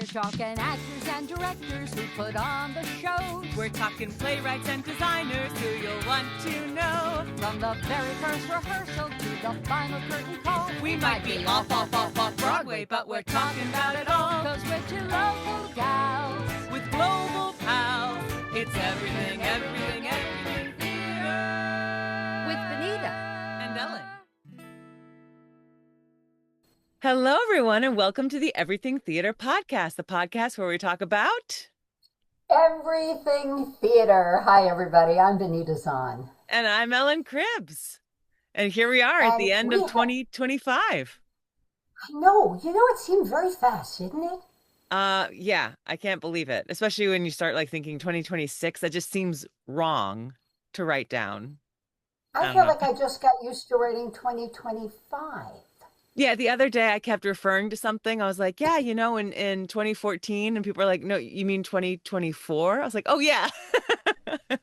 We're talking actors and directors who put on the shows. We're talking playwrights and designers who you'll want to know. From the very first rehearsal to the final curtain call. We might be off Broadway, but we're talking about it all. 'Cause we're two local gals with global pals. It's everything, everything, everything theater. with Benita And Ellen. Hello, everyone, and welcome to the Everything Theater podcast, the podcast where we talk about everything theater. Hi, everybody. I'm Benita Zahn. And I'm Ellen Cribbs. And here we are at the end of 2025. I know. It seemed very fast, didn't it? Yeah, I can't believe it. Especially when you start thinking 2026, that just seems wrong to write down. I feel like I just got used to writing 2025. Yeah, the other day I kept referring to something. I was like, yeah, in 2014, and people are like, no, you mean 2024? I was like, oh yeah.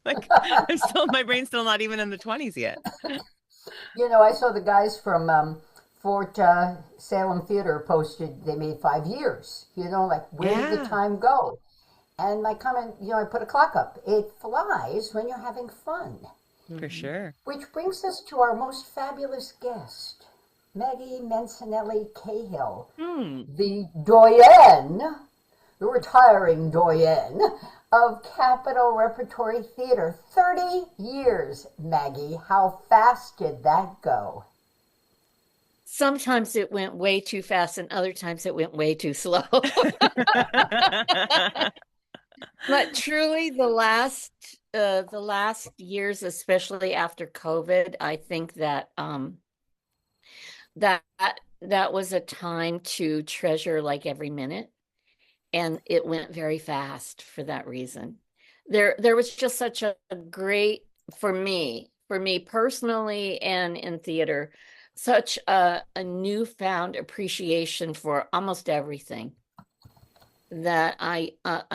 My brain's still not even in the 20s yet. I saw the guys from Fort Salem Theater posted they made 5 years. Where did the time go? And my comment, I put a clock up. It flies when you're having fun. For sure. Which brings us to our most fabulous guest, Maggie Mancinelli-Cahill, the doyenne, the retiring doyenne of Capital Repertory Theatre. 30 years, Maggie. How fast did that go? Sometimes it went way too fast and other times it went way too slow. But truly the last years, especially after COVID, I think that that was a time to treasure every minute, and it went very fast for that reason. There was just such a great, for me personally and in theater, such a newfound appreciation for almost everything that I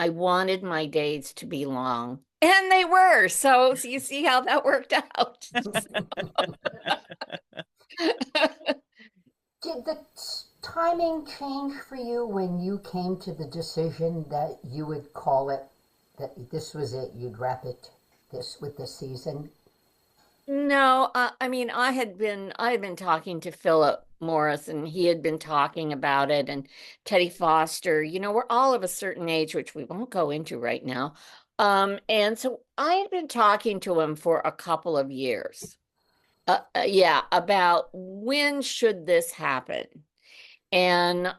wanted my days to be long, and they were. So you see how that worked out. Did the timing change for you when you came to the decision that you would call it, that this was it, you'd wrap it with this season? No, I had been talking to Philip Morris, and he had been talking about it, and Teddy Foster. We're all of a certain age, which we won't go into right now. And so I had been talking to him for a couple of years. About when should this happen? And,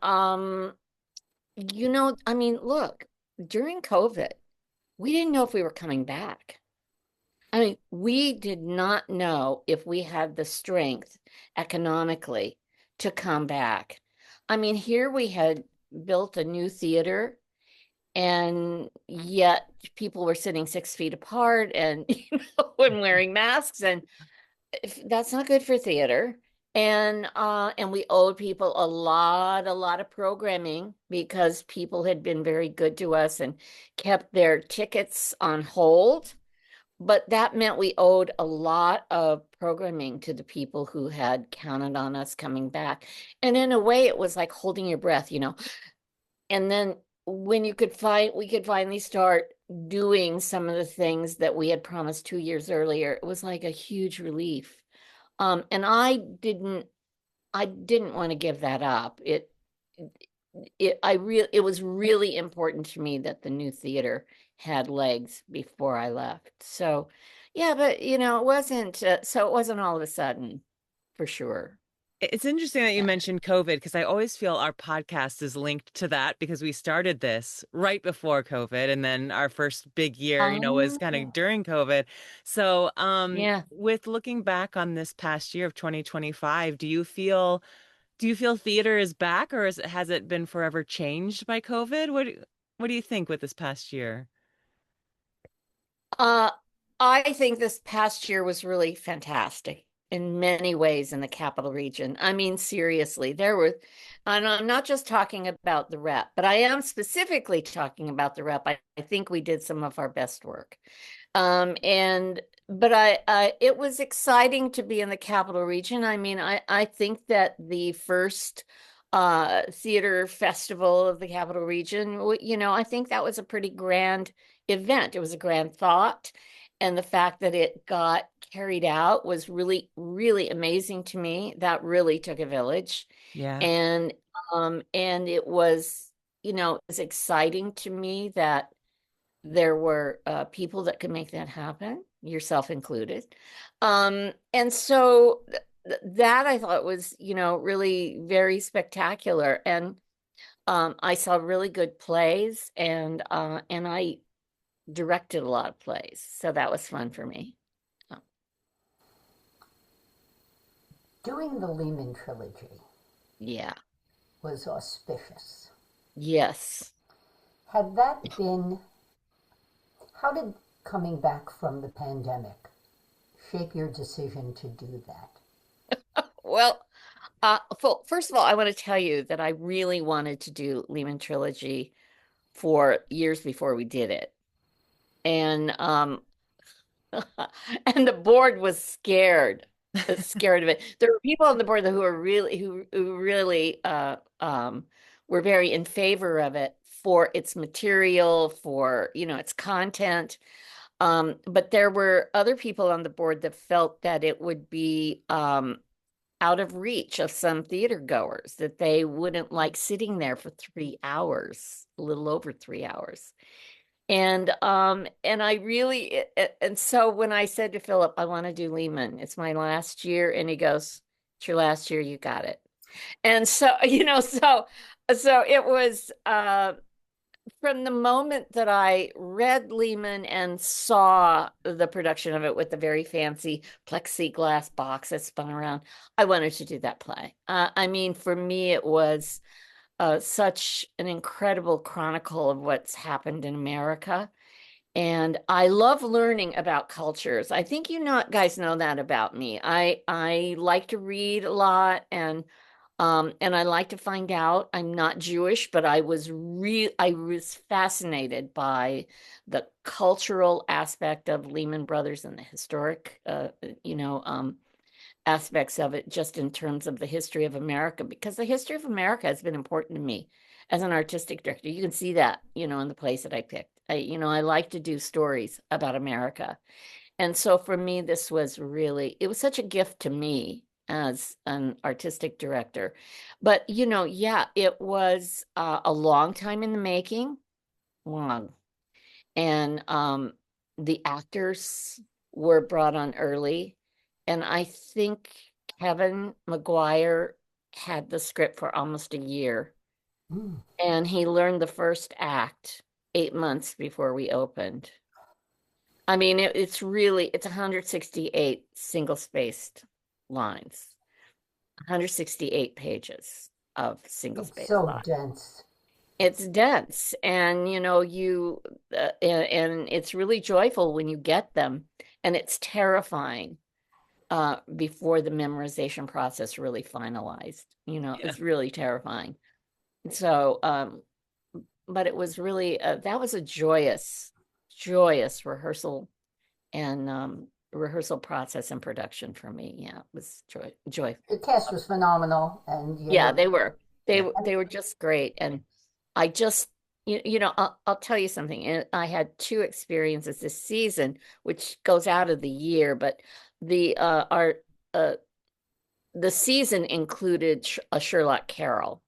look, during COVID, we didn't know if we were coming back. We did not know if we had the strength economically to come back. Here we had built a new theater, and yet people were sitting 6 feet apart and, and wearing masks, and that's not good for theater. And we owed people a lot of programming because people had been very good to us and kept their tickets on hold. But that meant we owed a lot of programming to the people who had counted on us coming back. And in a way, it was like holding your breath, And then when we could finally start doing some of the things that we had promised 2 years earlier, it was like a huge relief. And I didn't want to give that up. It was really important to me that the new theater had legs before I left. So, yeah, but it wasn't all of a sudden, for sure. It's interesting that you mentioned COVID, because I always feel our podcast is linked to that, because we started this right before COVID, and then our first big year, was kind of during COVID. So, with looking back on this past year of 2025, do you feel theater is back, or has it been forever changed by COVID? What do you think with this past year? I think this past year was really fantastic in many ways in the Capital Region. Seriously, and I'm not just talking about the Rep, but I am specifically talking about the Rep. I think we did some of our best work. But it was exciting to be in the Capital Region. I think that the first theater festival of the Capital Region. I think that was a pretty grand event. It was a grand thought. And the fact that it got carried out was really, really amazing to me. That really took a village. Yeah. And it was, it's exciting to me that there were people that could make that happen, yourself included. And so that I thought was, really very spectacular. And I saw really good plays, and I directed a lot of plays. So that was fun for me. Doing the Lehman trilogy Yeah. was auspicious. Yes. Had that been, how did coming back from the pandemic shape your decision to do that? Well, first of all, I want to tell you that I really wanted to do Lehman Trilogy for years before we did it. And and the board was scared of it. There were people on the board who really were very in favor of it for its material, for its content. But there were other people on the board that felt that it would be out of reach of some theater goers, that they wouldn't like sitting there for 3 hours, a little over 3 hours. And so when I said to Philip, I want to do Lehman, it's my last year, and he goes, it's your last year, you got it. And so, so it was from the moment that I read Lehman and saw the production of it with the very fancy plexiglass box that spun around, I wanted to do that play. I mean, for me, it was such an incredible chronicle of what's happened in America. And I love learning about cultures. I think guys know that about me. I like to read a lot, and I like to find out. I'm not Jewish, but I was fascinated by the cultural aspect of Lehman Brothers and the historic, aspects of it, just in terms of the history of America, because the history of America has been important to me as an artistic director. You can see that, in the plays that I picked. I like to do stories about America. And so for me, it was such a gift to me as an artistic director. But, it was a long time in the making, long. And the actors were brought on early. And I think Kevin McGuire had the script for almost a year. And he learned the first act 8 months before we opened. I mean, it's 168 single-spaced lines, 168 pages of single-spaced lines. So dense. It's dense, and and it's really joyful when you get them, and it's terrifying before the memorization process really finalized. It's really terrifying. So, but it was really that was a joyous rehearsal and rehearsal process and production for me. Yeah, it was joy. The cast was phenomenal, and they were just great. And I just I'll tell you something. I had 2 experiences this season, which goes out of the year, but the season included a Sherlock Carol,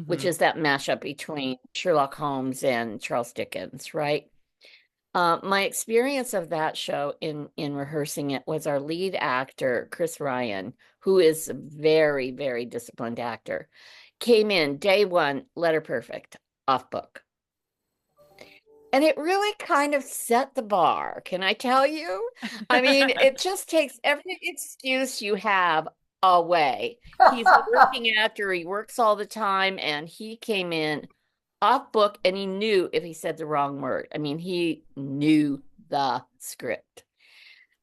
which is that mashup between Sherlock Holmes and Charles Dickens, right? My experience of that show in rehearsing it was our lead actor, Chris Ryan, who is a very, very disciplined actor, came in day 1, letter perfect, off book. And it really kind of set the bar, can I tell you? I mean, it just takes every excuse you have away. He's a working actor, he works all the time, and he came in off book, and he knew if he said the wrong word. I mean, he knew the script.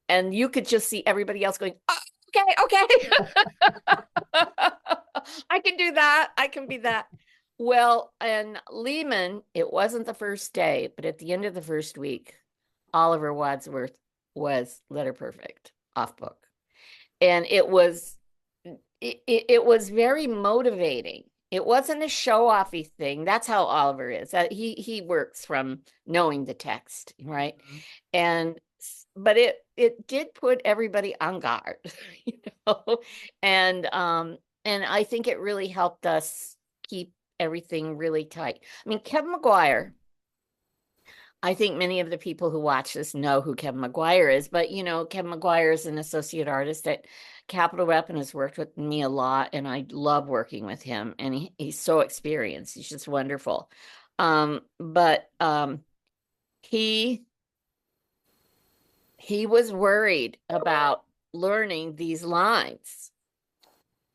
And you could just see everybody else going, oh, okay. I can do that. I can be that. Well, and Lehman, it wasn't the first day, but at the end of the first week, Oliver Wadsworth was letter perfect, off book. And it was very motivating It wasn't a show-offy thing. That's how Oliver is. He works from knowing the text, right? And but it did put everybody on guard, you know, and I think it really helped us keep everything really tight. I mean, Kevin McGuire, I think many of the people who watch this know who Kevin McGuire is, but you know, Kevin McGuire is an associate artist at Capital Rep and has worked with me a lot, and I love working with him. And he's so experienced; he's just wonderful. But he was worried about learning these lines,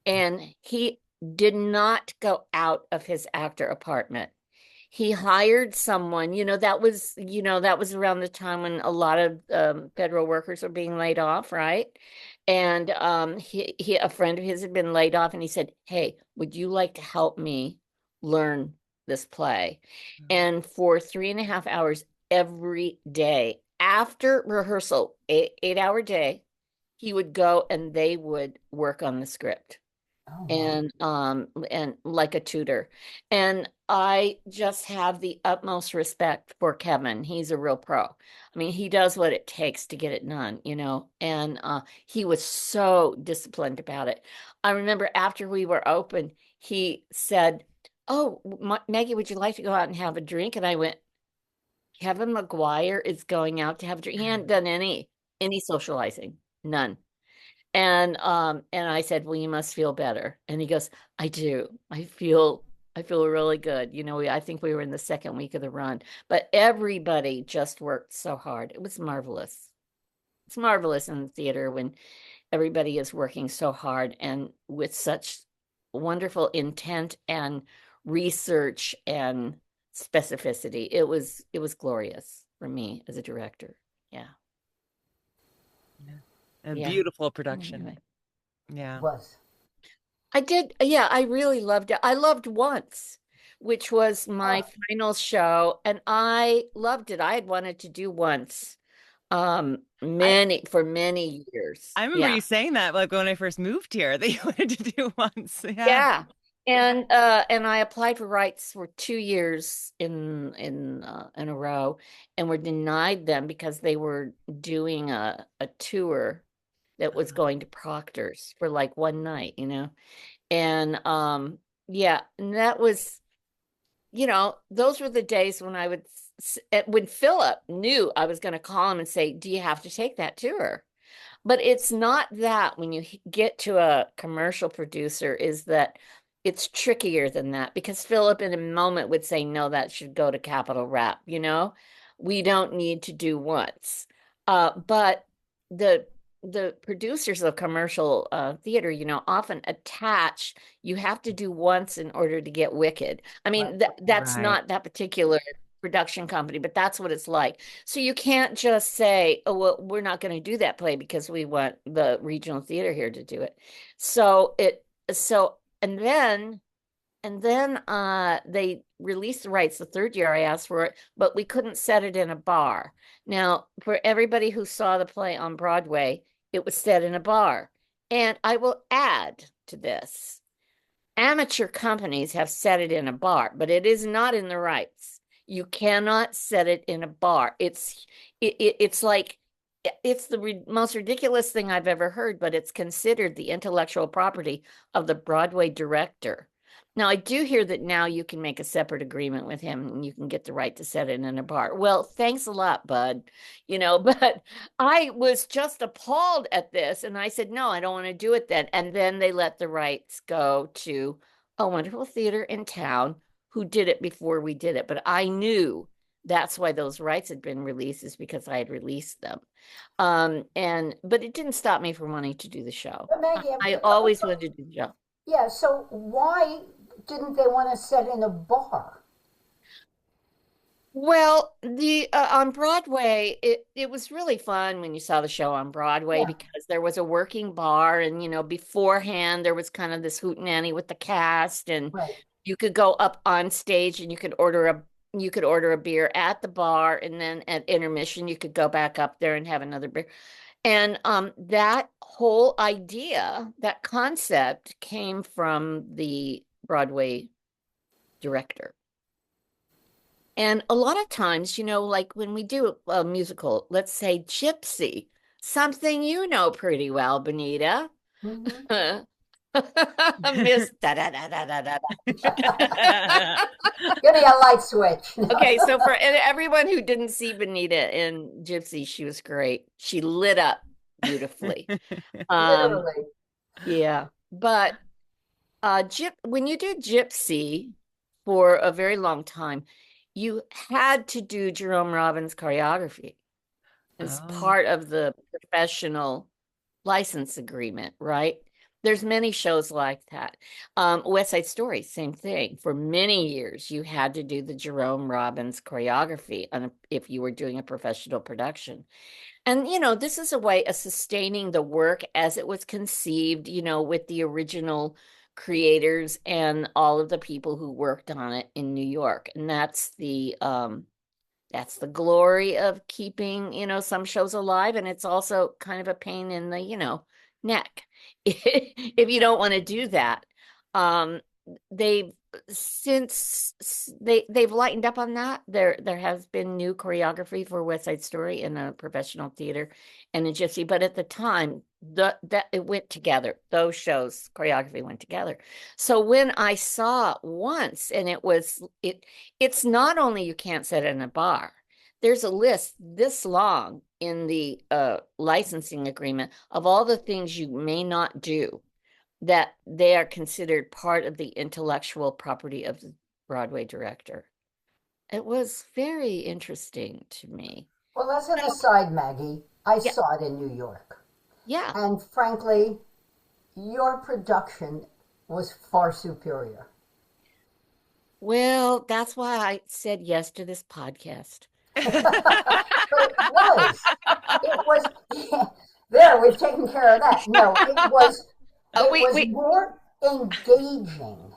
and he did not go out of his actor apartment. He hired someone, that was around the time when a lot of federal workers were being laid off, right? And a friend of his had been laid off, and he said, "Hey, would you like to help me learn this play?" And for 3.5 hours every day after rehearsal, 8-hour day, he would go and they would work on the script. Oh, And like a tutor. And I just have the utmost respect for Kevin. He's a real pro. I mean, he does what it takes to get it done, and he was so disciplined about it. I remember after we were open, he said, "Oh, Maggie, would you like to go out and have a drink?" And I went, "Kevin McGuire is going out to have a drink." He hadn't done any socializing, none. And I said, "Well, you must feel better." And he goes, "I do. I feel really good." I think we were in the second week of the run, but everybody just worked so hard. It was marvelous. It's marvelous in the theater when everybody is working so hard and with such wonderful intent and research and specificity. It was glorious for me as a director. Yeah. A Yeah. beautiful production. Anyway. Yeah. it was. I did. Yeah, I really loved it. I loved Once, which was my final show, and I loved it. I had wanted to do Once for many years. I remember you saying that like when I first moved here that you wanted to do Once. Yeah. Yeah. And I applied for rights for 2 years in a row and were denied them because they were doing a tour that was going to Proctor's for like one night, and yeah, and that was, those were the days when I would when Philip knew I was going to call him and say, "Do you have to take that tour?" But it's not that when you get to a commercial producer, is that it's trickier than that, because Philip in a moment would say, "No, that should go to Capital Rep, we don't need to do Once." But the producers of commercial theater, often attach, you have to do Once in order to get Wicked. I mean, that's Right. not that particular production company, but that's what it's like. So you can't just say, "Oh, well, we're not going to do that play because we want the regional theater here to do it." And then they released the rights the third year I asked for it, but we couldn't set it in a bar. Now, for everybody who saw the play on Broadway, it was set in a bar. And I will add to this, amateur companies have set it in a bar, but it is not in the rights. You cannot set it in a bar. It's like, it's the most ridiculous thing I've ever heard, but it's considered the intellectual property of the Broadway director. Now, I do hear that now you can make a separate agreement with him and you can get the right to set it in a bar. Well, thanks a lot, bud. But I was just appalled at this. And I said, "No, I don't want to do it then." And then they let the rights go to a wonderful theater in town who did it before we did it. But I knew that's why those rights had been released, is because I had released them. But it didn't stop me from wanting to do the show. But Maggie, I always wanted to do the show. Yeah, so why didn't they want to set in a bar? Well, the on Broadway, it was really fun when you saw the show on Broadway, Yeah. because there was a working bar, and beforehand there was kind of this hootenanny with the cast, and Right. you could go up on stage and you could order a beer at the bar, and then at intermission you could go back up there and have another beer. And that whole idea, that concept, came from the Broadway director. And a lot of times, like when we do a musical, let's say Gypsy, something you know pretty well, Benita. Mhm. Miss da da da da da da. Give me a light switch. Okay, so for everyone who didn't see Benita in Gypsy, she was great. She lit up beautifully. Um, Literally. yeah, but when you do Gypsy for a very long time, you had to do Jerome Robbins choreography as Oh. part of the professional license agreement, right? There's many shows like that. West Side Story, same thing. For many years, you had to do the Jerome Robbins choreography if you were doing a professional production. And, this is a way of sustaining the work as it was conceived, with the original creators and all of the people who worked on it in New York. And that's the glory of keeping, some shows alive. And it's also kind of a pain in the, neck if you don't want to do that. Um, they've they've lightened up on that. There has been new choreography for West Side Story in a professional theater and in Gypsy, but at the time that it went together. Those shows choreography went together. So when I saw once, and it's not only you can't sit in a bar. There's a list this long in the licensing agreement of all the things you may not do, that they are considered part of the intellectual property of the Broadway director. It was very interesting to me. Well, as an aside, Maggie, I Yeah, saw it in New York. yeah. And frankly, your production was far superior. Well, that's why I said yes to this podcast. But it was. It was. Yeah, there, we've taken care of that. No, it was. Oh, It was more engaging.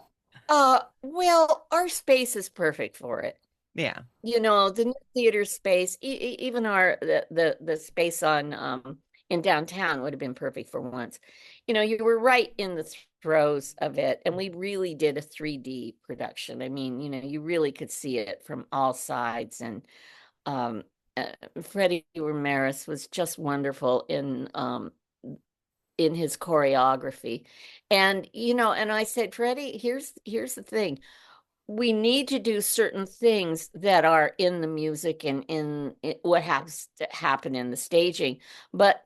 well, our space is perfect for it. Yeah. The new theater space, even the space on in downtown would have been perfect for once. You were right in the throes of it, and we really did a 3D production. I mean, you really could see it from all sides, and um, Freddie Ramirez was just wonderful in his choreography. And and I said, Freddie, here's the thing. We need to do certain things that are in the music and in what has to happen in the staging, but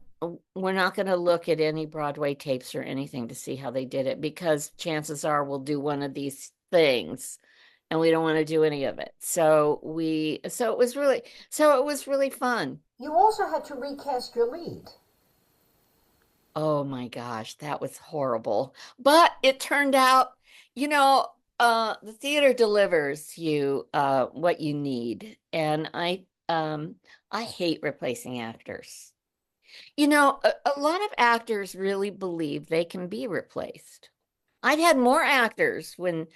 we're not going to look at any Broadway tapes or anything to see how they did it, because chances are we'll do one of these things and we don't want to do any of it. So it was really fun. You also had to recast your lead. Oh my gosh, that was horrible. But it turned out, the theater delivers you what you need. And I hate replacing actors. A lot of actors really believe they can be replaced. I've had more actors when,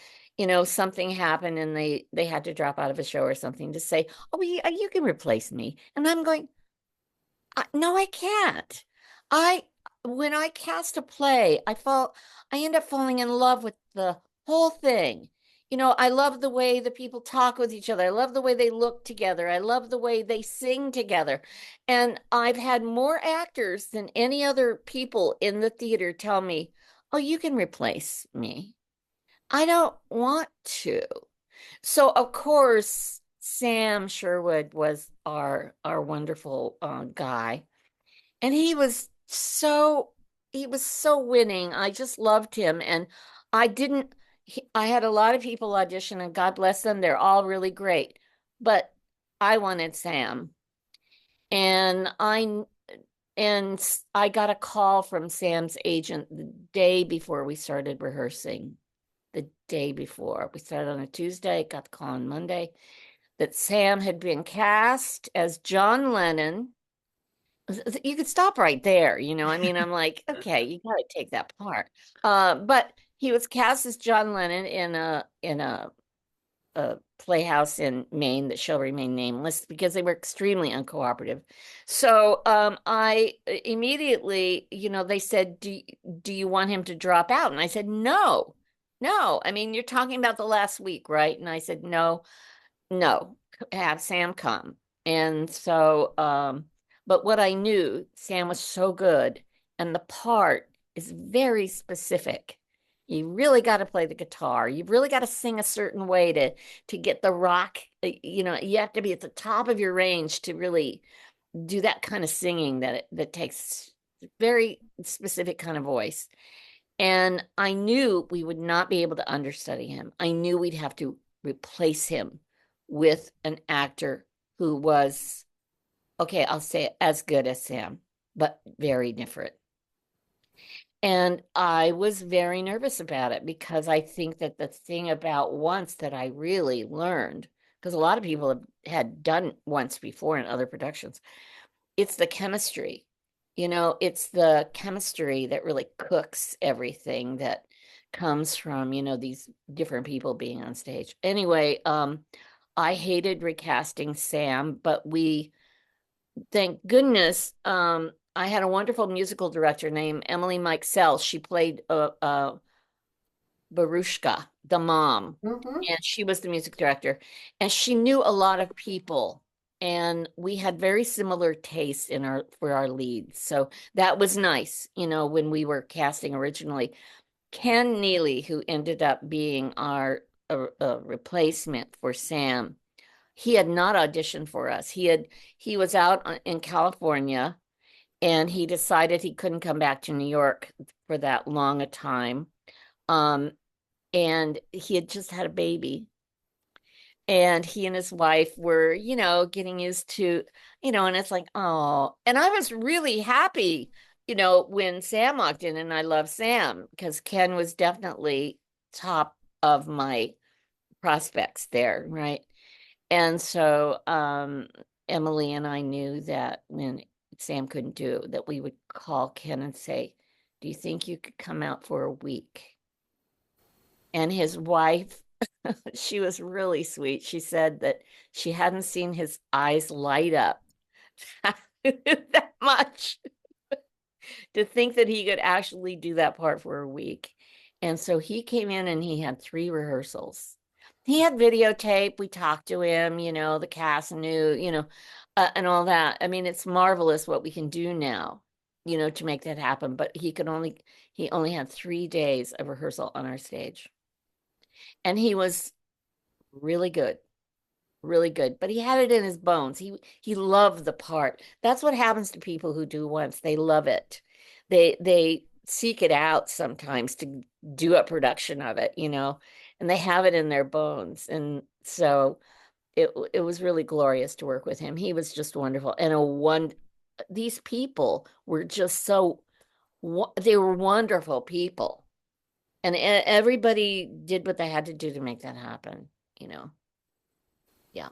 something happened and they had to drop out of a show or something to say, "Oh, you can replace me." And I'm going, no, I can't. I When I cast a play, I end up falling in love with the whole thing. I love the way the people talk with each other. I love the way they look together. I love the way they sing together. And I've had more actors than any other people in the theater tell me, "Oh, you can replace me." I don't want to. So of course, Sam Sherwood was our wonderful guy, and he was so winning. I just loved him, and I didn't. I had a lot of people audition, and God bless them, they're all really great, but I wanted Sam, and I got a call from Sam's agent the day before we started rehearsing. The day before we started on a Tuesday, got the call on Monday that Sam had been cast as John Lennon. You could stop right there, I mean, I'm like, okay, you got to take that part. But he was cast as John Lennon in a playhouse in Maine that shall remain nameless because they were extremely uncooperative. So I immediately, they said, do you want him to drop out? And I said, no, no. I mean, you're talking about the last week, right? And I said, no, no, have Sam come. And so, but what I knew, Sam was so good, and the part is very specific. You really got to play the guitar. You've really got to sing a certain way to get the rock. You know, you have to be at the top of your range to really do that kind of singing that takes very specific kind of voice. And I knew we would not be able to understudy him. I knew we'd have to replace him with an actor who was, okay, I'll say it, as good as Sam, but very different. And I was very nervous about it because I think that the thing about once that I really learned, because a lot of people had done once before in other productions, it's the chemistry. You know, it's the chemistry that really cooks everything that comes from, you know, these different people being on stage. Anyway, I hated recasting Sam, but thank goodness, I had a wonderful musical director named Emily Mikesell. She played Barushka, the mom, and she was the music director, and she knew a lot of people, and we had very similar tastes for our leads. So that was nice, you know, when we were casting originally. Ken Neely, who ended up being our replacement for Sam, he had not auditioned for us. He was out in California, and he decided he couldn't come back to New York for that long a time. And he had just had a baby. And he and his wife were, you know, getting used to, you know, and it's like, oh, and I was really happy, you know, when Sam walked in, and I love Sam because Ken was definitely top of my prospects there, right? And so Emily and I knew that when Sam couldn't do it, that we would call Ken and say, do you think you could come out for a week? And his wife, she was really sweet. She said that she hadn't seen his eyes light up that much to think that he could actually do that part for a week. And so he came in and he had 3 rehearsals. He had videotape. We talked to him, you know, the cast knew, you know, and all that. I mean, it's marvelous what we can do now, you know, to make that happen. But he only had 3 days of rehearsal on our stage. And he was really good, really good. But he had it in his bones. He loved the part. That's what happens to people who do once. They love it. They seek it out sometimes to do a production of it, you know, and they have it in their bones. And so it was really glorious to work with him. He was just wonderful. And these people were just they were wonderful people. And everybody did what they had to do to make that happen, you know. Yeah.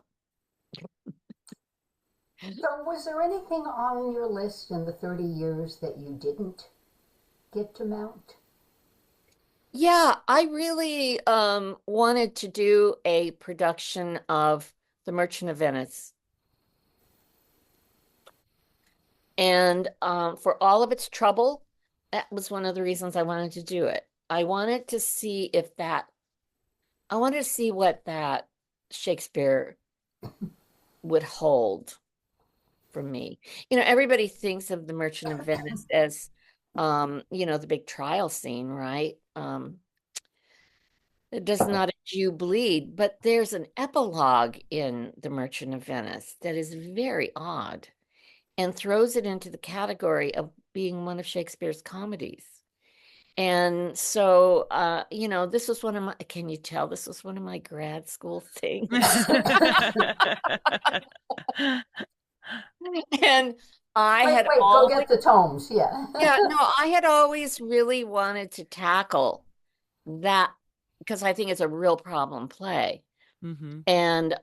So, was there anything on your list in the 30 years that you didn't get to mount? Yeah, I really wanted to do a production of The Merchant of Venice. And for all of its trouble, that was one of the reasons I wanted to do it. I wanted to see what that Shakespeare would hold for me. You know, everybody thinks of The Merchant of Venice as, you know, the big trial scene, right? It does not a Jew bleed, but there's an epilogue in The Merchant of Venice that is very odd and throws it into the category of being one of Shakespeare's comedies. And so, you know, can you tell this was one of my grad school things? And wait, go get the tomes, yeah. Yeah, no, I had always really wanted to tackle that because I think it's a real problem play. Mm-hmm. And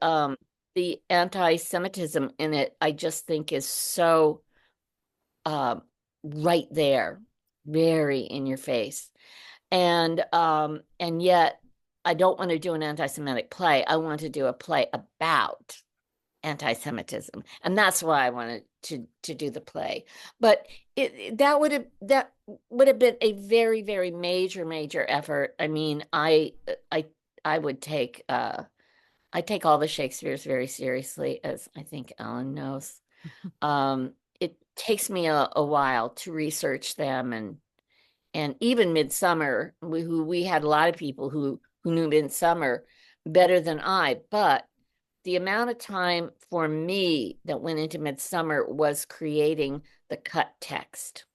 the anti-Semitism in it, I just think is so right there, very in your face. And yet I don't want to do an anti-Semitic play. I want to do a play about anti-Semitism. And that's why I wanted to do the play. But that would have been a very, very major effort. I mean, I would take I take all the Shakespeare's very seriously, as I think Ellen knows. It takes me a while to research them, and even Midsummer, we had a lot of people who knew Midsummer better than I, but the amount of time for me that went into Midsummer was creating the cut text.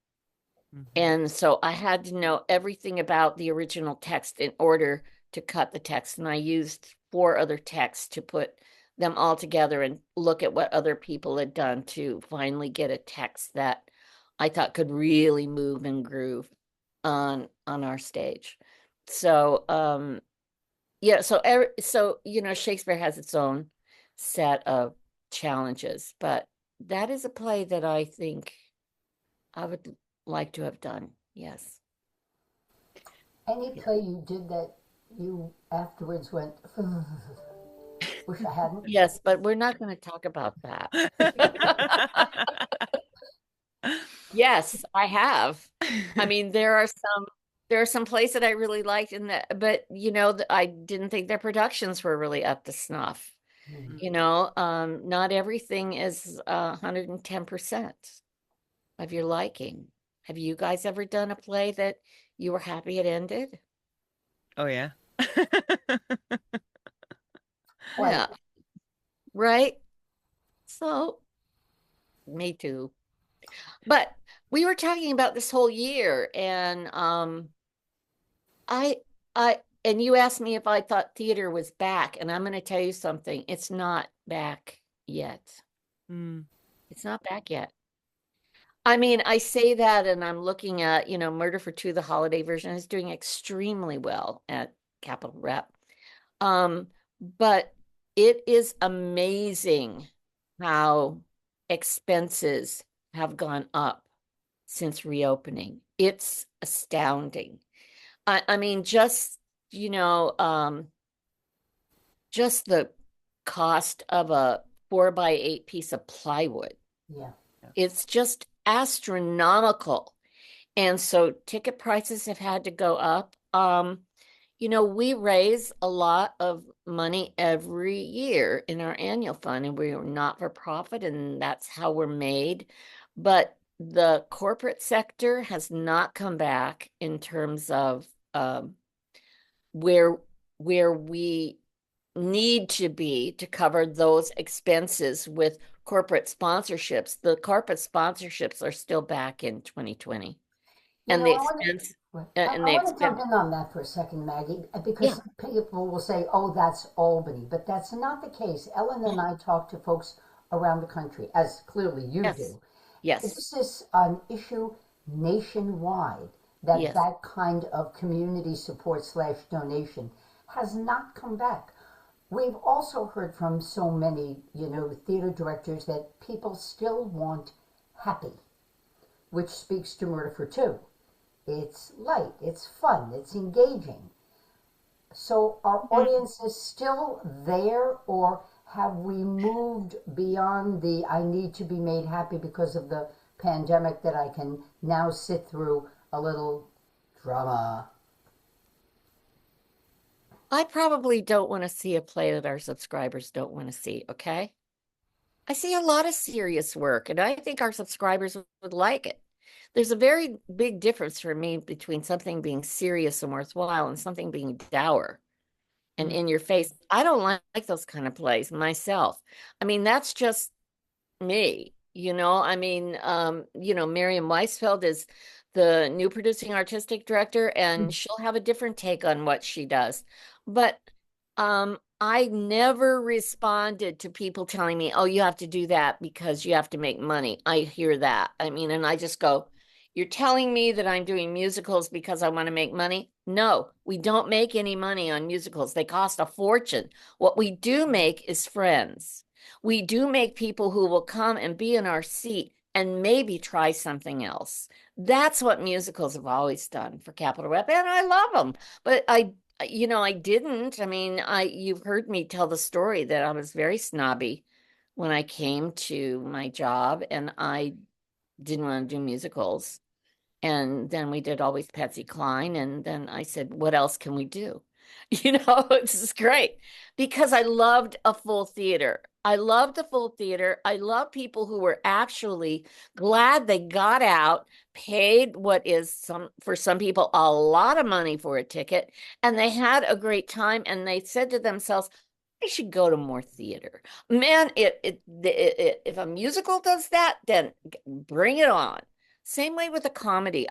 And so I had to know everything about the original text in order to cut the text. And I used 4 other texts to put them all together and look at what other people had done to finally get a text that I thought could really move and groove on our stage. So yeah, so Shakespeare has its own set of challenges, but that is a play that I think I would like to have done. Yes. Any play you did that you afterwards went, wish I hadn't? Yes, but we're not going to talk about that. Yes, I have. I mean, there are some plays that I really liked but I didn't think their productions were really up to snuff. Not everything is 110% of your liking. Have you guys ever done a play that you were happy it ended? Oh, yeah. Yeah. Right? So, me too. But we were talking about this whole year, and I and you asked me if I thought theater was back, and I'm going to tell you something. It's not back yet. It's not back yet. I mean, I say that, and I'm looking at, Murder for Two, the holiday version, is doing extremely well at Capital Rep. But it is amazing how expenses have gone up since reopening. It's astounding. I mean, just the cost of a 4x8 piece of plywood. Yeah. It's just astronomical. And so ticket prices have had to go up. We raise a lot of money every year in our annual fund, and we're not for profit, and that's how we're made. But the corporate sector has not come back in terms of where we need to be to cover those expenses with corporate sponsorships. The corporate sponsorships are still back in 2020. And the expense I want to jump in on that for a second, Maggie, because people will say, oh, that's Albany, but that's not the case. Ellen and I talk to folks around the country, as clearly you do. Yes. This is an issue nationwide, that kind of community support / donation has not come back. We've also heard from so many, theater directors that people still want happy, which speaks to Murder for Two. It's light, it's fun, it's engaging. So our audience is still there, or have we moved beyond the I need to be made happy because of the pandemic that I can now sit through a little drama? I probably don't want to see a play that our subscribers don't want to see, okay? I see a lot of serious work, and I think our subscribers would like it. There's a very big difference for me between something being serious and worthwhile and something being dour and in your face. I don't like those kind of plays myself. I mean, that's just me, I mean, Miriam Weisfeld is the new producing artistic director, and she'll have a different take on what she does. But I never responded to people telling me, oh, you have to do that because you have to make money. I hear that. I mean, and I just go, you're telling me that I'm doing musicals because I want to make money? No, we don't make any money on musicals. They cost a fortune. What we do make is friends. We do make people who will come and be in our seat and maybe try something else. That's what musicals have always done for Capital Rep, and I love them. But I didn't. I mean, you've heard me tell the story that I was very snobby when I came to my job, and I didn't want to do musicals. And then we did Always Patsy Cline. And then I said, what else can we do? You know, this is great because I loved a full theater. I loved a full theater. I love people who were actually glad they got out, paid what is for some people a lot of money for a ticket, and they had a great time. And they said to themselves, I should go to more theater. Man, if a musical does that, then bring it on. Same way with a comedy.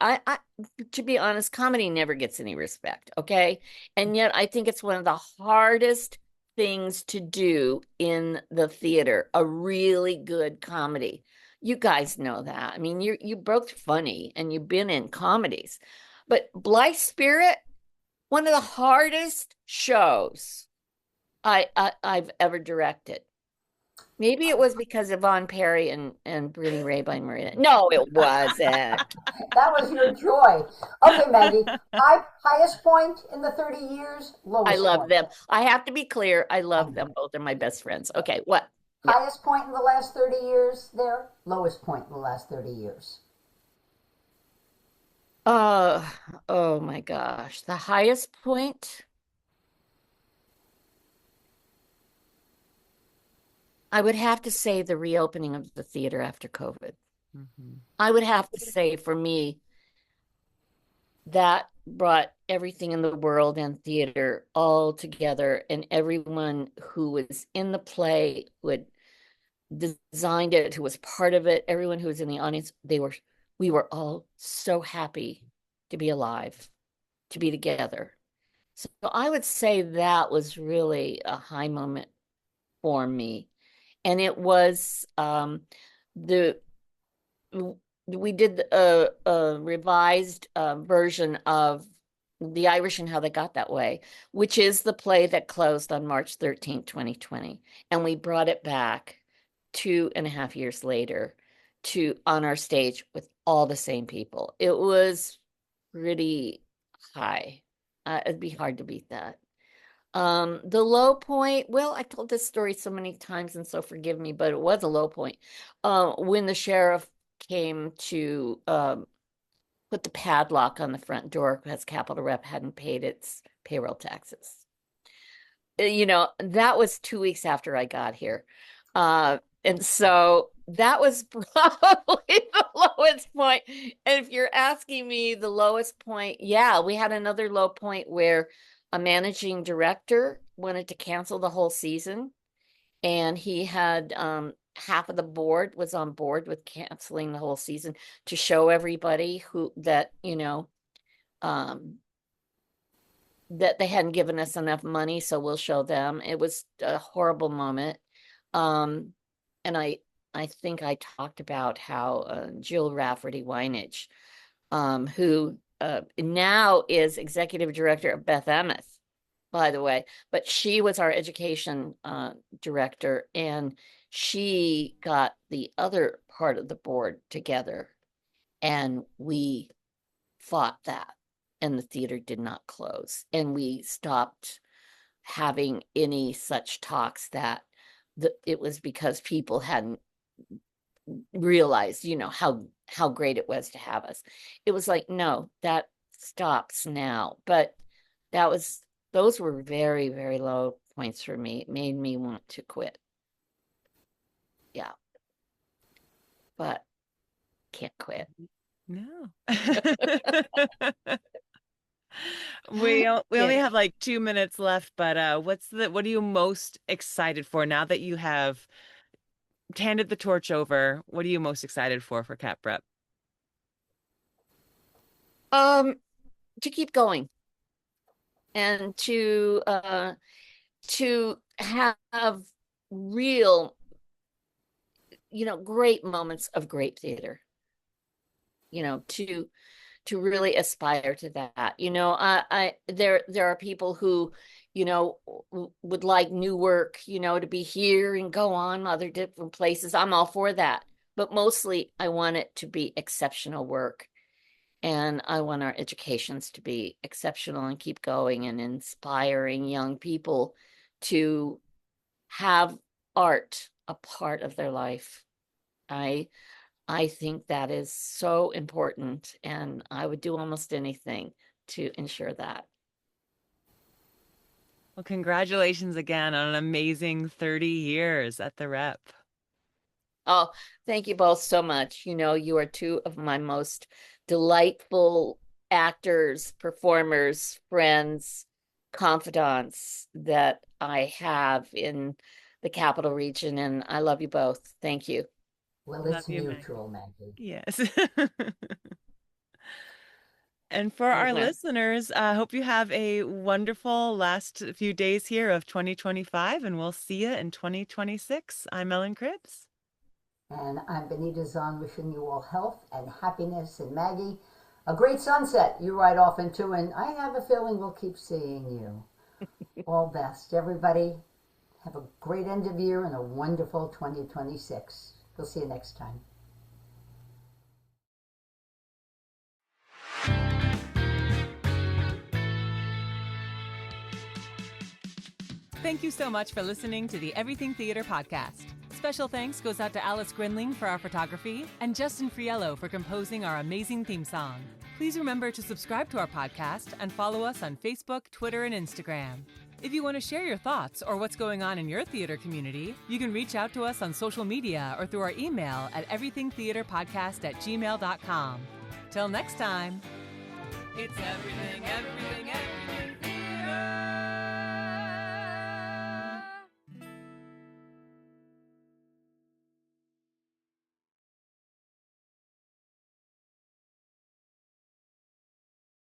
To be honest, comedy never gets any respect, okay? And yet I think it's one of the hardest things to do in the theater, a really good comedy. You guys know that. I mean, you both funny and you've been in comedies. But Blythe Spirit, one of the hardest shows I've ever directed. Maybe it was because of Von Perry and Brittany Ray by Maria. No, it wasn't. That was your joy. Okay, Maggie. Highest point in the 30 years, lowest I love point. them. I have to be clear. I love them. Both are my best friends. Okay, what? Yeah. Highest point in the last 30 years there, lowest point in the last 30 years. Oh my gosh. The highest point, I would have to say the reopening of the theater after COVID. I would have to say for me, that brought everything in the world and theater all together, and everyone who was in the play, who had designed it, who was part of it, everyone who was in the audience, we were all so happy to be alive, to be together. So I would say that was really a high moment for me. And it was the we did a revised version of The Irish and How They Got That Way, which is the play that closed on March 13th, 2020. And we brought it back 2.5 years later on our stage with all the same people. It was pretty high. It'd be hard to beat that. The low point, well, I told this story so many times, and so forgive me, but it was a low point. When the sheriff came to put the padlock on the front door because Capital Rep hadn't paid its payroll taxes. You know, that was 2 weeks after I got here. And so that was probably the lowest point. And if you're asking me the lowest point, yeah, we had another low point where a managing director wanted to cancel the whole season. And he had half of the board was on board with canceling the whole season to show everybody that they hadn't given us enough money, so we'll show them. It was a horrible moment. And I think I talked about how Jill Rafferty Weinich, who now is executive director of Beth Emeth, by the way, but she was our education director, and she got the other part of the board together, and we fought that, and the theater did not close, and we stopped having any such talks that it was because people hadn't realized, how great it was to have us. It was like, no, that stops now. But those were very, very low points for me. It made me want to quit. Yeah. But can't quit. No. We only have like 2 minutes left, but what are you most excited for now that you have handed the torch over? What are you most excited for Cap Rep? To keep going and to have real, great moments of great theater, to really aspire to that. There are people who, would like new work, to be here and go on other different places. I'm all for that. But mostly I want it to be exceptional work. And I want our educations to be exceptional and keep going and inspiring young people to have art a part of their life. I I think that is so important, and I would do almost anything to ensure that. Well, congratulations again on an amazing 30 years at the Rep. Oh, thank you both so much. You are two of my most delightful actors, performers, friends, confidants that I have in the Capital Region, and I love you both. Thank you. Well, it's mutual, Maggie. Yes. And for our listeners, I hope you have a wonderful last few days here of 2025, and we'll see you in 2026. I'm Ellen Cribbs. And I'm Benita Zahn, wishing you all health and happiness. And Maggie, a great sunset you ride off into, and I have a feeling we'll keep seeing you. All best. Everybody, have a great end of year and a wonderful 2026. We'll see you next time. Thank you so much for listening to the Everything Theater podcast. Special thanks goes out to Alice Grinling for our photography and Justin Friello for composing our amazing theme song. Please remember to subscribe to our podcast and follow us on Facebook, Twitter, and Instagram. If you want to share your thoughts or what's going on in your theater community, you can reach out to us on social media or through our email at everythingtheaterpodcast@gmail.com. Till next time, it's everything, everything, everything.